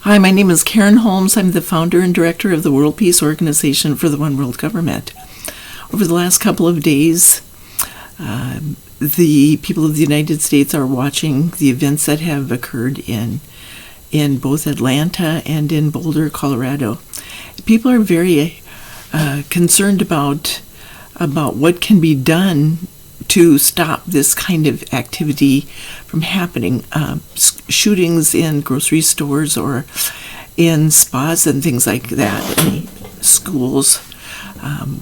Hi, my name is Karen Holmes. I'm the founder and director of the World Peace Organization for the One World Government. Over the last couple of days, the people of the United States are watching the events that have occurred in both Atlanta and in Boulder, Colorado. People are very concerned about what can be done to stop this kind of activity from happening. Shootings in grocery stores or in spas and things like that, in schools,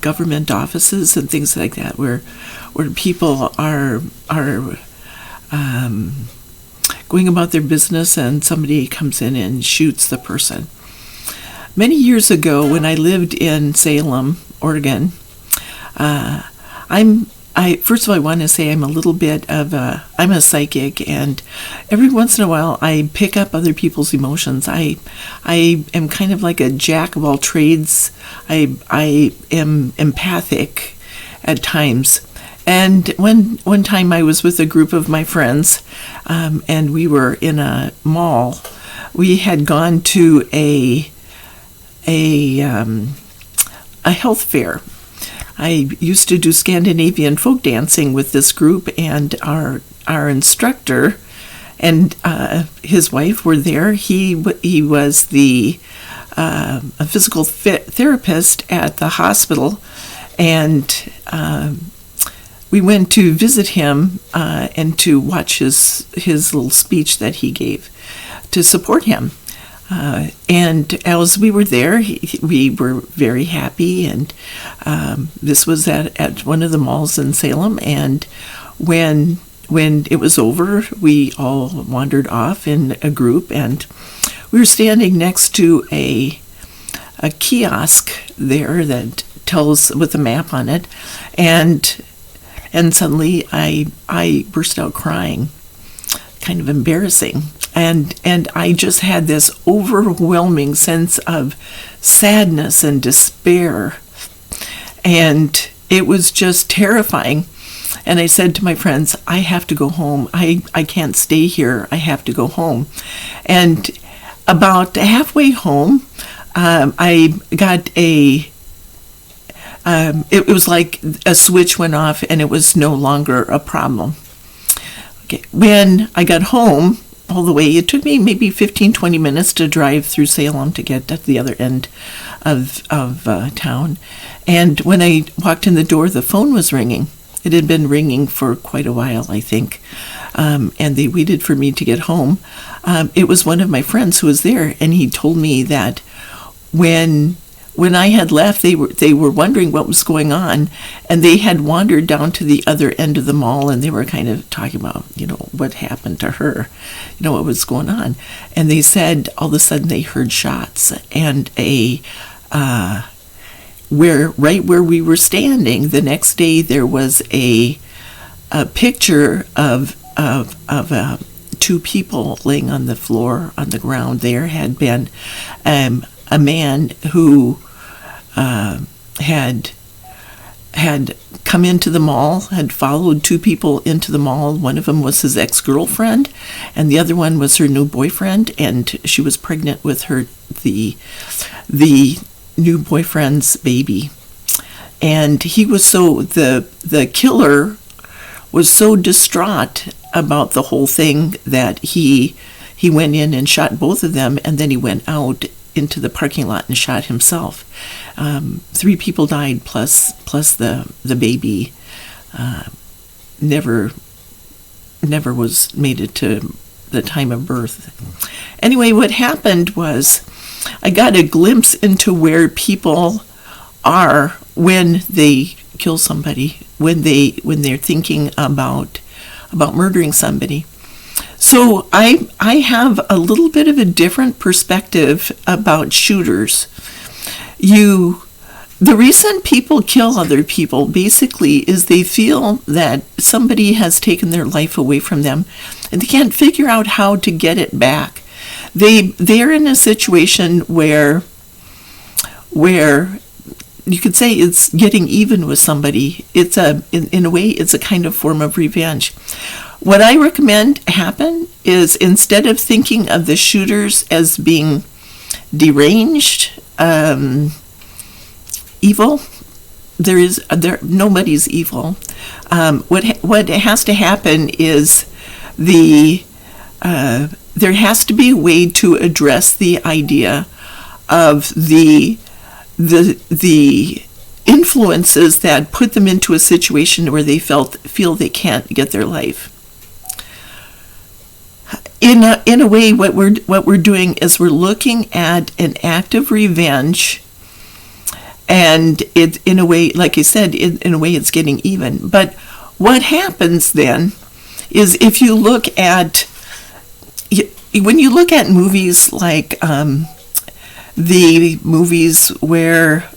government offices and things like that, where people are going about their business and somebody comes in and shoots the person. Many years ago, when I lived in Salem, Oregon, first of all, I want to say I'm a psychic, and every once in a while I pick up other people's emotions. I am kind of like a jack of all trades. I am empathic at times. And one time I was with a group of my friends, and we were in a mall. We had gone to a health fair. I used to do Scandinavian folk dancing with this group, and our instructor and his wife were there. He was a physical therapist at the hospital, and we went to visit him and to watch his little speech that he gave to support him. And as we were there, we were very happy, and this was at one of the malls in Salem. And when it was over, we all wandered off in a group, and we were standing next to a kiosk there that tells with a map on it, and suddenly I burst out crying, kind of embarrassing. And I just had this overwhelming sense of sadness and despair. And it was just terrifying. And I said to my friends, I have to go home. I can't stay here. I have to go home. And about halfway home, I got it was like a switch went off and it was no longer a problem. Okay. When I got home, all the way, it took me maybe 15-20 minutes to drive through Salem to get at the other end of town. And when I walked in the door, the phone was ringing. It had been ringing for quite a while, I think, and they waited for me to get home. It was one of my friends who was there, and he told me that when I had left, they were wondering what was going on, and they had wandered down to the other end of the mall, and they were kind of talking about, what happened to her, what was going on. And they said all of a sudden they heard shots, and right where we were standing, the next day there was a picture of two come laying on the floor on the ground. There had been a man who had come into the mall, had followed two people into the mall. One of them was his ex-girlfriend, and the other one was her new boyfriend, and she was pregnant with the new boyfriend's baby. And he was the killer was so distraught about the whole thing that he went in and shot both of them, and then he went out into the parking lot and shot himself. 3 people died plus the baby never was made it to the time of birth. Anyway, what happened was I got a glimpse into where people are when they kill somebody, when they're thinking about murdering somebody. So I have a little bit of a different perspective about shooters. The reason people kill other people basically is they feel that somebody has taken their life away from them and they can't figure out how to get it back. They're in a situation where you could say it's getting even with somebody. It's in a way, it's a kind of form of revenge. What I recommend happen is, instead of thinking of the shooters as being deranged, evil. Nobody's evil. What has to happen is there has to be a way to address the idea of the influences that put them into a situation where they feel they can't get their life. In a way, what we're doing is we're looking at an act of revenge, and it, in a way, like I said, in a way, it's getting even. But what happens then is, if you look at, when you look at movies like the movies where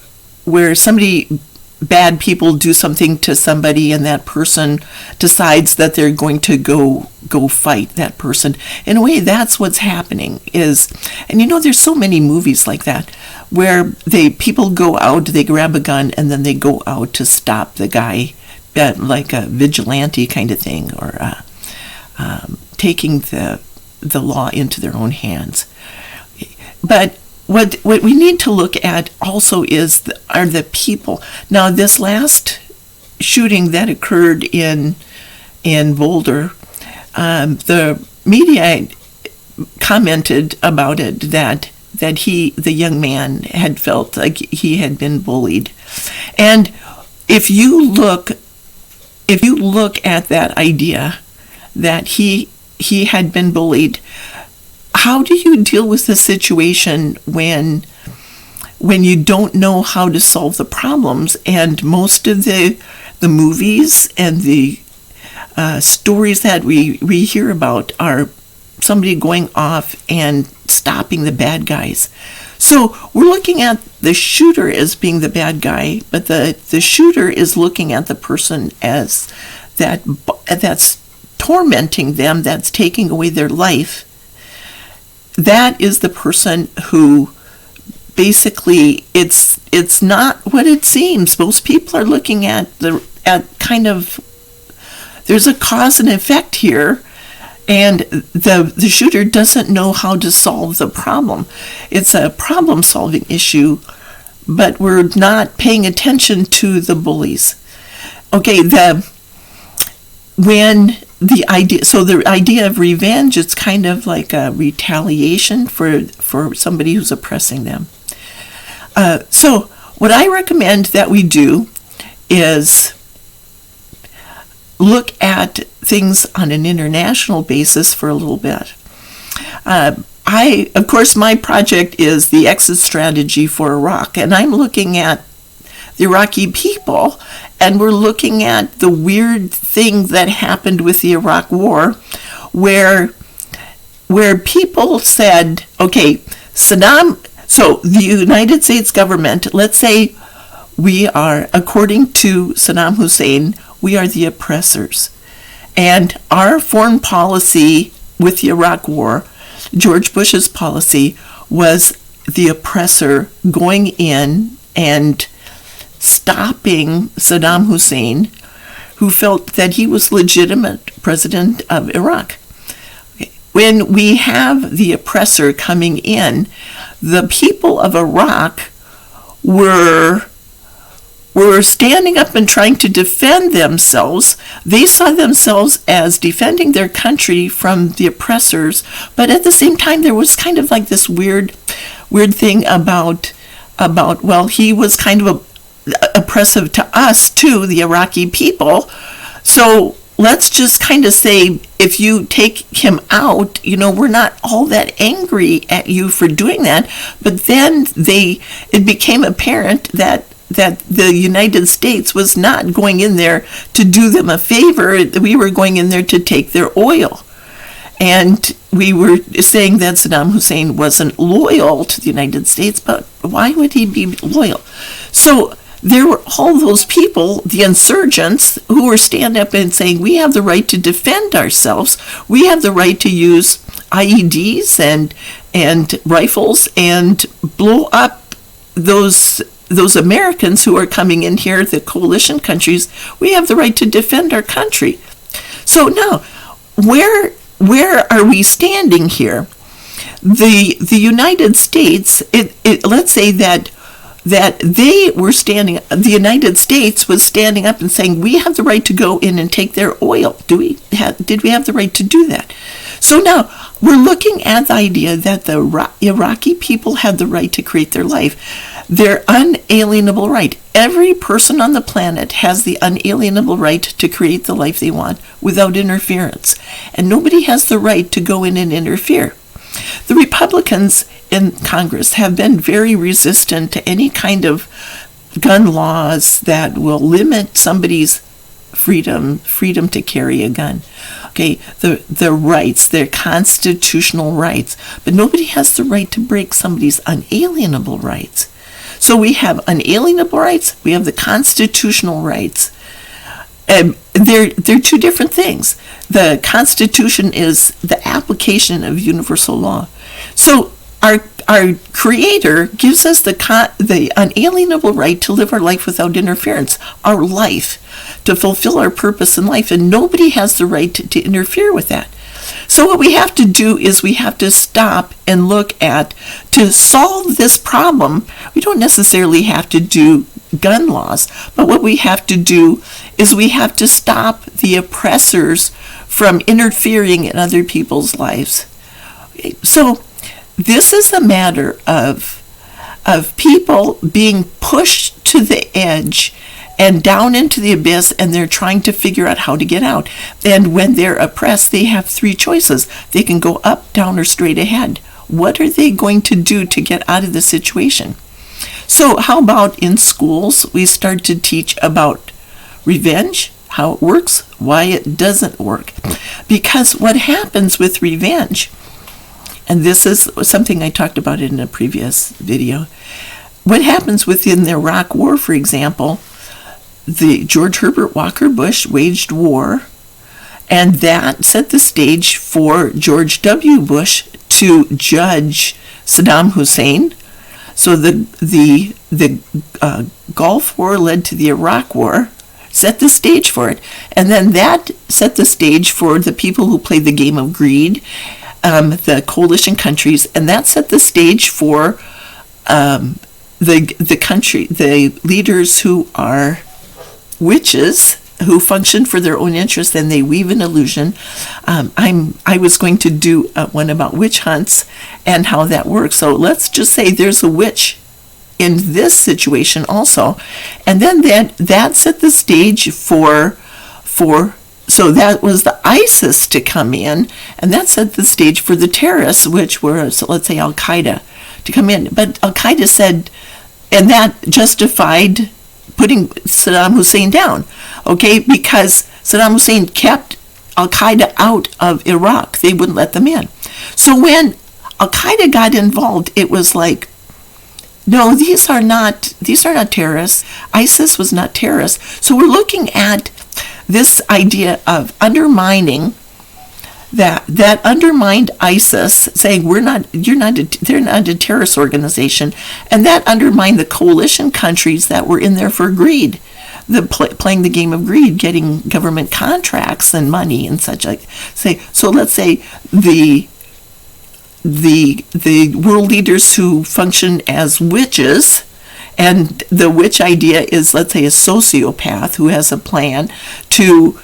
bad people do something to somebody, and that person decides that they're going to go fight that person. In a way, that's what's happening is, and there's so many movies like that where people go out, they grab a gun, and then they go out to stop the guy, like a vigilante kind of thing, or taking the law into their own hands. But what we need to look at also are the people. Now, this last shooting that occurred in Boulder, the media commented about it that the young man had felt like he had been bullied. And if you look at that idea that he had been bullied, how do you deal with the situation when you don't know how to solve the problems? And most of the movies and the stories that we hear about are somebody going off and stopping the bad guys. So we're looking at the shooter as being the bad guy, but the shooter is looking at the person as that's tormenting them, that's taking away their life. That is the person who basically, it's not what it seems. Most people are looking at kind of, there's a cause and effect here, and the shooter doesn't know how to solve the problem. It's a problem-solving issue, but we're not paying attention to the bullies. Okay, the idea of revenge, it's kind of like a retaliation for somebody who's oppressing them. So what I recommend that we do is look at things on an international basis for a little bit. Of course, my project is the exit strategy for Iraq, and I'm looking at the Iraqi people, and we're looking at the weird thing that happened with the Iraq War, where people said, okay, Saddam, so the United States government, let's say we are, according to Saddam Hussein, we are the oppressors. And our foreign policy with the Iraq War, George Bush's policy, was the oppressor going in and stopping Saddam Hussein, who felt that he was legitimate president of Iraq. When we have the oppressor coming in, the people of Iraq were standing up and trying to defend themselves. They saw themselves as defending their country from the oppressors, but at the same time there was kind of like this weird thing about well, he was kind of oppressive to us too, the Iraqi people. So let's just kind of say, if you take him out, we're not all that angry at you for doing that. But then it became apparent that the United States was not going in there to do them a favor. We were going in there to take their oil. And we were saying that Saddam Hussein wasn't loyal to the United States, but why would he be loyal? So there were all those people, the insurgents, who were standing up and saying, we have the right to defend ourselves. We have the right to use IEDs and rifles and blow up those Americans who are coming in here, the coalition countries. We have the right to defend our country. So now, where are we standing here? the United States, let's say that the United States was standing up and saying, we have the right to go in and take their oil. Did we have the right to do that? So now we're looking at the idea that the Iraqi people had the right to create their life, their unalienable right. Every person on the planet has the unalienable right to create the life they want without interference, and nobody has the right to go in and interfere. The Republicans in Congress have been very resistant to any kind of gun laws that will limit somebody's freedom to carry a gun. Okay, the rights, their constitutional rights, but nobody has the right to break somebody's unalienable rights. So we have unalienable rights, we have the constitutional rights. And they're two different things. The Constitution is the application of universal law. So our Creator gives us the unalienable right to live our life without interference, our life, to fulfill our purpose in life, and nobody has the right to interfere with that. So what we have to do is we have to stop and look at, to solve this problem, we don't necessarily have to do gun laws, but what we have to do is we have to stop the oppressors from interfering in other people's lives. So this is a matter of people being pushed to the edge and down into the abyss, and they're trying to figure out how to get out. And when they're oppressed, they have three choices. They can go up, down, or straight ahead. What are they going to do to get out of the situation? So how about in schools, we start to teach about revenge, how it works, why it doesn't work. Because what happens with revenge, and this is something I talked about in a previous video, what happens within the Iraq War, for example, the George Herbert Walker Bush waged war, and that set the stage for George W. Bush to judge Saddam Hussein. So the Gulf War led to the Iraq War, set the stage for it, and then that set the stage for the people who played the game of greed, the coalition countries, and that set the stage for the leaders who are witches, who function for their own interests, and they weave an illusion. I was going to do one about witch hunts and how that works. So let's just say there's a witch in this situation also, and then that set the stage for so that was the ISIS to come in, and that set the stage for the terrorists, which were, so let's say, Al Qaeda, to come in. But Al Qaeda said, and that justified putting Saddam Hussein down, okay, because Saddam Hussein kept Al Qaeda out of Iraq. They wouldn't let them in. So when Al Qaeda got involved, it was like, no, these are not terrorists. ISIS was not terrorists. So we're looking at this idea of undermining that undermined ISIS, saying they're not a terrorist organization, and that undermined the coalition countries that were in there for greed, playing the game of greed, getting government contracts and money and such like. So let's say the world leaders who function as witches, and the witch idea is, let's say, a sociopath who has a plan to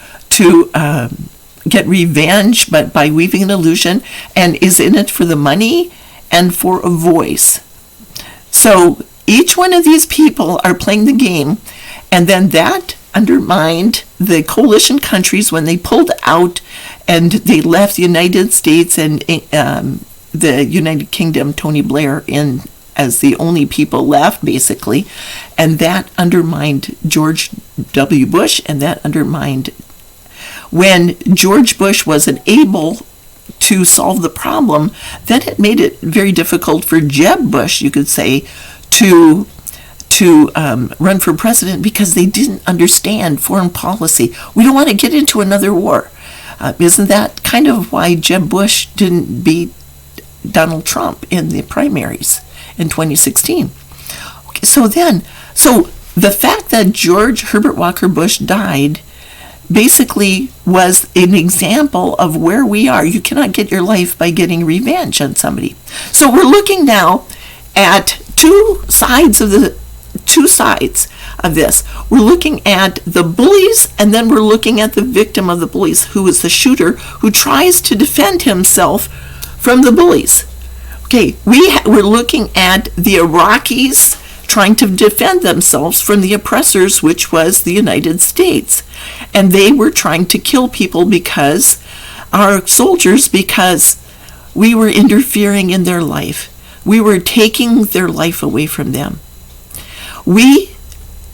get revenge, but by weaving an illusion, and is in it for the money and for a voice. So each one of these people are playing the game, and then that undermined the coalition countries when they pulled out and they left the United States and the United Kingdom, Tony Blair in as the only people left, basically, and that undermined George W. Bush, and that undermined when George Bush wasn't able to solve the problem, then it made it very difficult for Jeb Bush, you could say, to run for president, because they didn't understand foreign policy. We don't want to get into another war. Isn't that kind of why Jeb Bush didn't beat Donald Trump in the primaries in 2016? Okay, so the fact that George Herbert Walker Bush died basically was an example of where we are. You cannot get your life by getting revenge on somebody. So we're looking now at two sides of this. We're looking at the bullies, and then we're looking at the victim of the bullies, who is the shooter, who tries to defend himself from the bullies. Okay, we're looking at the Iraqis trying to defend themselves from the oppressors, which was the United States. And they were trying to kill people because we were interfering in their life. We were taking their life away from them. We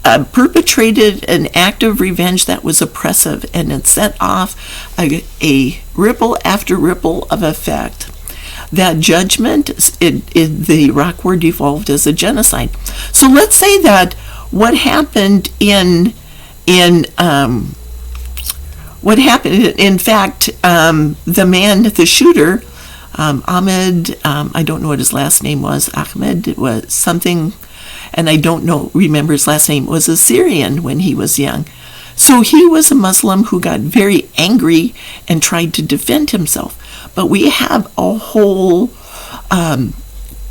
perpetrated an act of revenge that was oppressive, and it set off a ripple after ripple of effect. That judgment, the Iraq War devolved as a genocide. So let's say that what happened in fact, the man, the shooter, Ahmed, I don't know what his last name was. Ahmed, it was something, and I don't remember his last name, was a Syrian when he was young. So he was a Muslim who got very angry and tried to defend himself. But we have a whole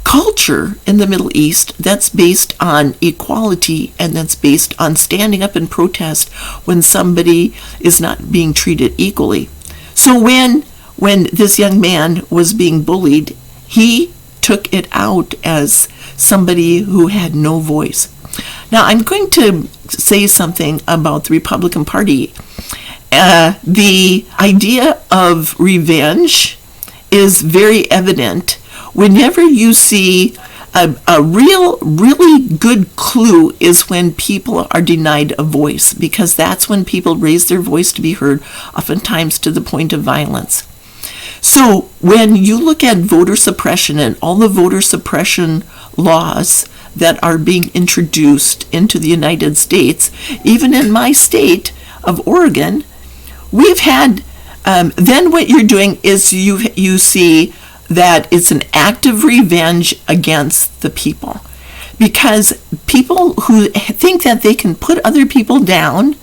culture in the Middle East that's based on equality, and that's based on standing up and protest when somebody is not being treated equally. So when this young man was being bullied, he took it out as somebody who had no voice. Now, I'm going to say something about the Republican Party. The idea of revenge is very evident whenever you see a really good clue is when people are denied a voice, because that's when people raise their voice to be heard, oftentimes to the point of violence. So when you look at voter suppression and all the voter suppression laws that are being introduced into the United States, even in my state of Oregon, we've had, then what you're doing is you see that it's an act of revenge against the people. Because people who think that they can put other people down,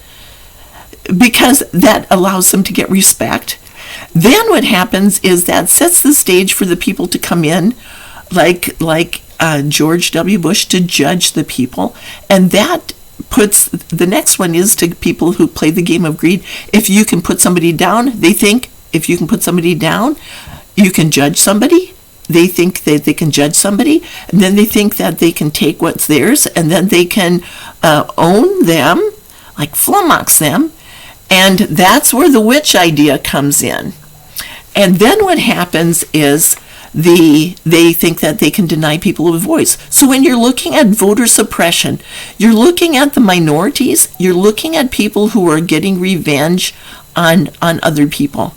because that allows them to get respect, then what happens is that sets the stage for the people to come in, like George W. Bush, to judge the people. And that puts, the next one is to people who play the game of greed. If you can put somebody down, they think if you can put somebody down, you can judge somebody. They think that they can judge somebody, and then they think that they can take what's theirs, and then they can own them, like flummox them. And that's where the witch idea comes in. And then what happens is they think that they can deny people a voice. So when you're looking at voter suppression, you're looking at the minorities, you're looking at people who are getting revenge on other people.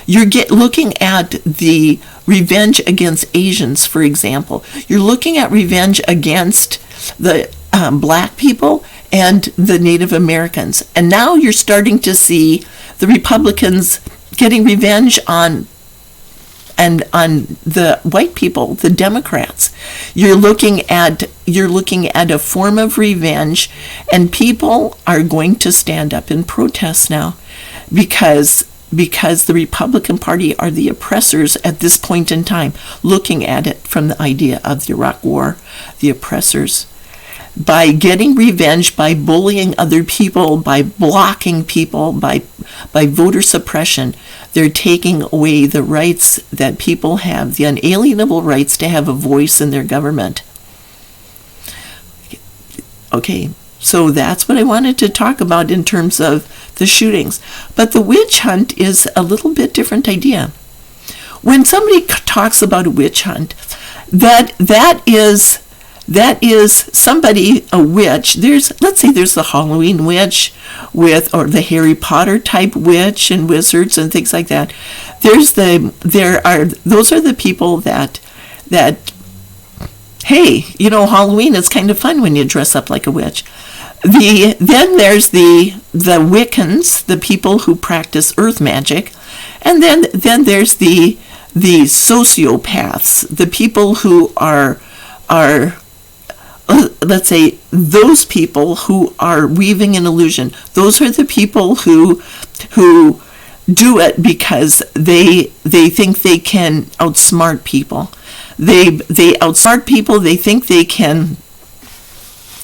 You're looking at the revenge against Asians, for example. You're looking at revenge against the black people and the Native Americans. And now you're starting to see the Republicans getting revenge on the white people, the Democrats. You're looking at a form of revenge, and people are going to stand up and protest now because the Republican Party are the oppressors at this point in time, looking at it from the idea of the Iraq War, the oppressors. By getting revenge, by bullying other people, by blocking people, by voter suppression, they're taking away the rights that people have, the unalienable rights to have a voice in their government. Okay, so that's what I wanted to talk about in terms of the shootings. But the witch hunt is a little bit different idea. When somebody talks about a witch hunt, that is somebody, a witch. Let's say there's the Halloween witch or the Harry Potter type witch and wizards and things like that. Those are the people that hey, Halloween is kind of fun when you dress up like a witch. Then there's the Wiccans, the people who practice earth magic, and then there's the sociopaths, the people who are let's say those people who are weaving an illusion, those are the people who do it because they think they can outsmart people. They outsmart people. They think they can.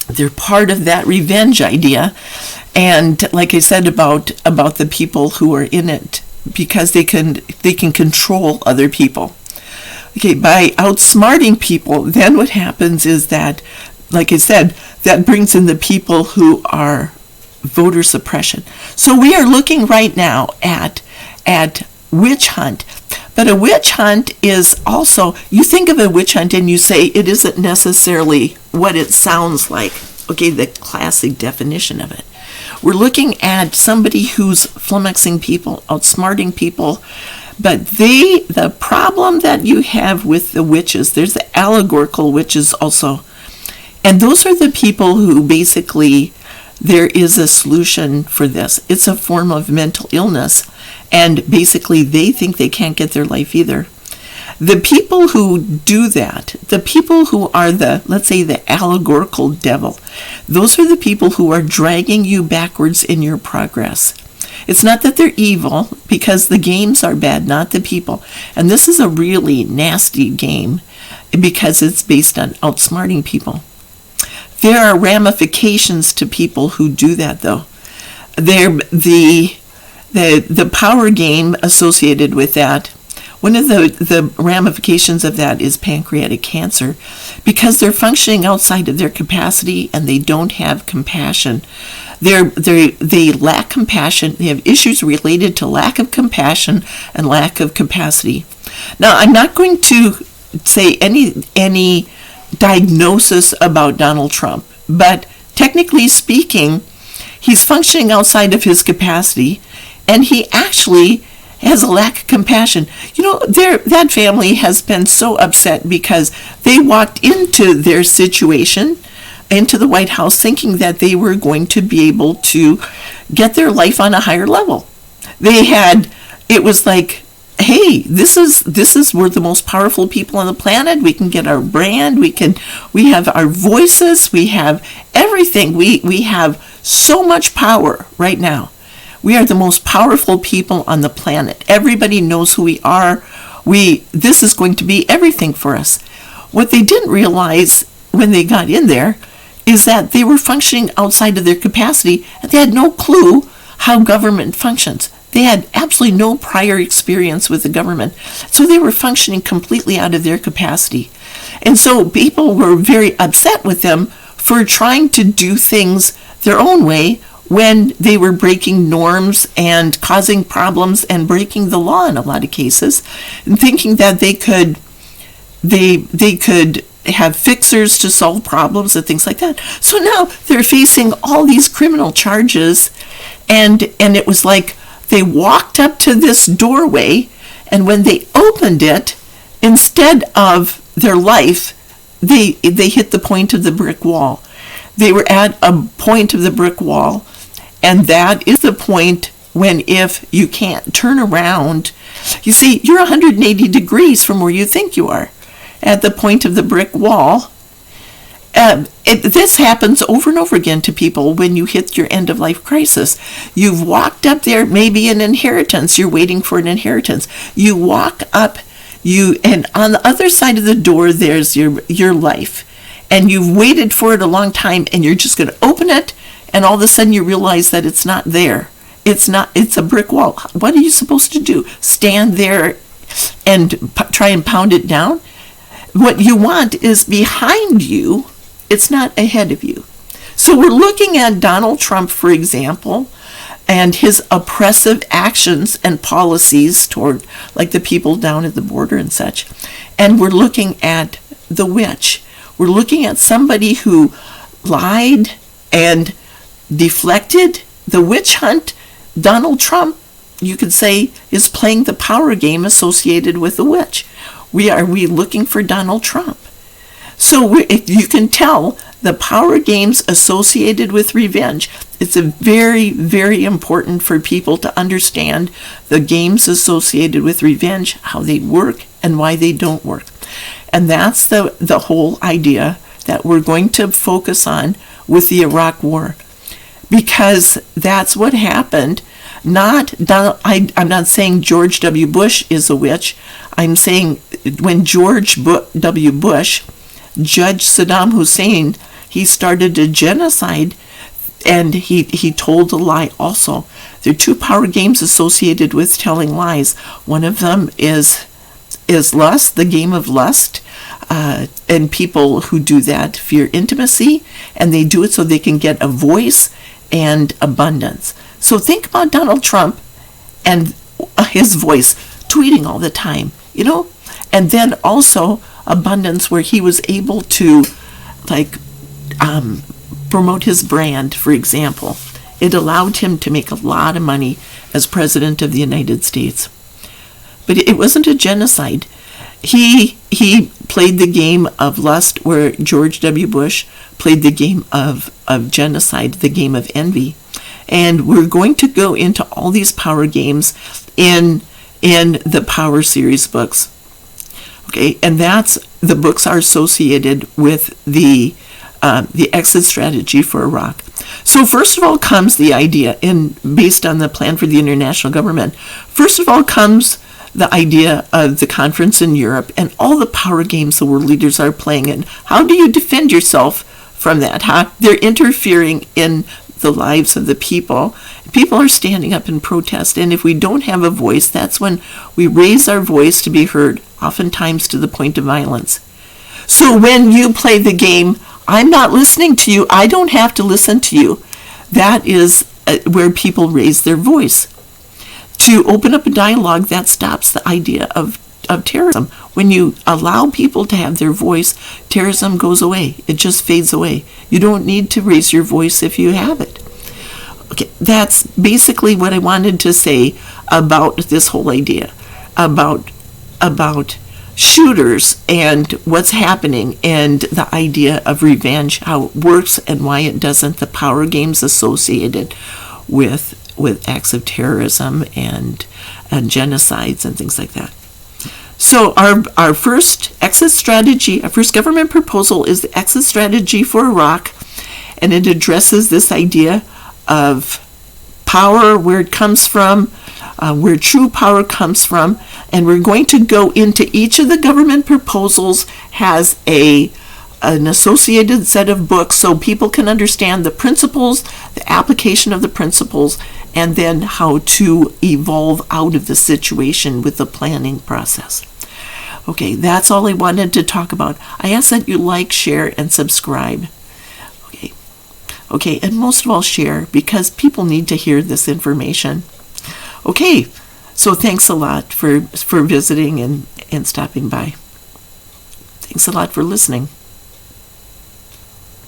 They're part of that revenge idea, and like I said about the people who are in it, because they can control other people. Okay, by outsmarting people, then what happens is that, like I said, that brings in the people who are voter suppression. So we are looking right now at witch hunt. But a witch hunt is also, you think of a witch hunt and you say it isn't necessarily what it sounds like. Okay, the classic definition of it. We're looking at somebody who's flummoxing people, outsmarting people. But the problem that you have with the witches, there's the allegorical witches also. And those are the people who basically, there is a solution for this. It's a form of mental illness. And basically they think they can't get their life either. The people who do that, the people who are let's say the allegorical devil, those are the people who are dragging you backwards in your progress. It's not that they're evil, because the games are bad, not the people. And this is a really nasty game because it's based on outsmarting people. There are ramifications to people who do that, though. The power game associated with that, one of the ramifications of that is pancreatic cancer, because they're functioning outside of their capacity and they don't have compassion. They lack compassion. They have issues related to lack of compassion and lack of capacity. Now, I'm not going to say any diagnosis about Donald Trump, but technically speaking, he's functioning outside of his capacity, and he actually has a lack of compassion. You know, that family has been so upset because they walked into their situation, into the White House, thinking that they were going to be able to get their life on a higher level. It was like, hey, this is we're the most powerful people on the planet. We can get our brand. We have our voices. We have everything. We have so much power right now. We are the most powerful people on the planet. Everybody knows who we are. This is going to be everything for us. What they didn't realize when they got in there is that they were functioning outside of their capacity, and they had no clue how government functions. They had absolutely no prior experience with the government. So they were functioning completely out of their capacity. And so people were very upset with them for trying to do things their own way when they were breaking norms and causing problems and breaking the law in a lot of cases, and thinking that they could have fixers to solve problems and things like that. So now they're facing all these criminal charges, and it was like they walked up to this doorway, and when they opened it, instead of their life, they hit the point of the brick wall. They were at a point of the brick wall, and that is the point when, if you can't turn around, you see, you're 180 degrees from where you think you are, at the point of the brick wall. This happens over and over again to people when you hit your end-of-life crisis. You've walked up there, maybe an inheritance. You're waiting for an inheritance. You walk up, and on the other side of the door, there's your life. And you've waited for it a long time, and you're just going to open it, and all of a sudden you realize that it's not there. It's a brick wall. What are you supposed to do? Stand there and try and pound it down? What you want is behind you. It's not ahead of you. So we're looking at Donald Trump, for example, and his oppressive actions and policies toward, like, the people down at the border and such. And we're looking at the witch. We're looking at somebody who lied and deflected. The witch hunt. Donald Trump, you could say, is playing the power game associated with the witch. Are we looking for Donald Trump? So you can tell the power games associated with revenge. It's a very, very important for people to understand the games associated with revenge, how they work and why they don't work. And that's the whole idea that we're going to focus on with the Iraq War, because that's what happened. I'm not saying George W. Bush is a witch. I'm saying when George W. Bush judged Saddam Hussein, he started a genocide, and he told a lie also. There are two power games associated with telling lies. One of them is lust, the game of lust. And people who do that fear intimacy, and they do it so they can get a voice and abundance. So think about Donald Trump and his voice, tweeting all the time, and then also abundance, where he was able to promote his brand, for example. It allowed him to make a lot of money as president of the United States. But it wasn't a genocide. He played the game of lust, where George W. Bush played the game of genocide, the game of envy. And we're going to go into all these power games in the Power series books. Okay, and the books are associated with the exit strategy for Iraq. So first of all comes the idea, based on the plan for the international government. First of all comes the idea of the conference in Europe and all the power games the world leaders are playing in. How do you defend yourself from that? They're interfering in the lives of the people. People are standing up in protest, and if we don't have a voice, that's when we raise our voice to be heard, oftentimes to the point of violence. So when you play the game, I'm not listening to you, I don't have to listen to you, that is where people raise their voice. To open up a dialogue, that stops the idea of terrorism. When you allow people to have their voice, terrorism goes away. It just fades away. You don't need to raise your voice if you have it. Okay, that's basically what I wanted to say about this whole idea, about shooters and what's happening, and the idea of revenge, how it works and why it doesn't, the power games associated with acts of terrorism and genocides and things like that. So our first exit strategy, our first government proposal is the exit strategy for Iraq, and it addresses this idea of power, where it comes from, where true power comes from, and we're going to go into each of the government proposals has an associated set of books so people can understand the principles, the application of the principles, and then how to evolve out of the situation with the planning process. Okay, that's all I wanted to talk about. I ask that you like, share, and subscribe. Okay, and most of all, share, because people need to hear this information. Okay, so thanks a lot for visiting and stopping by. Thanks a lot for listening,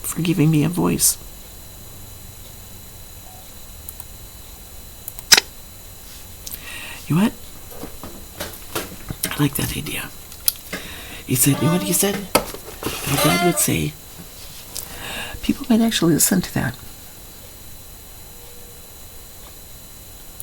for giving me a voice. You know what? I like that idea. He said, you know what he said? My dad would say, people might actually listen to that.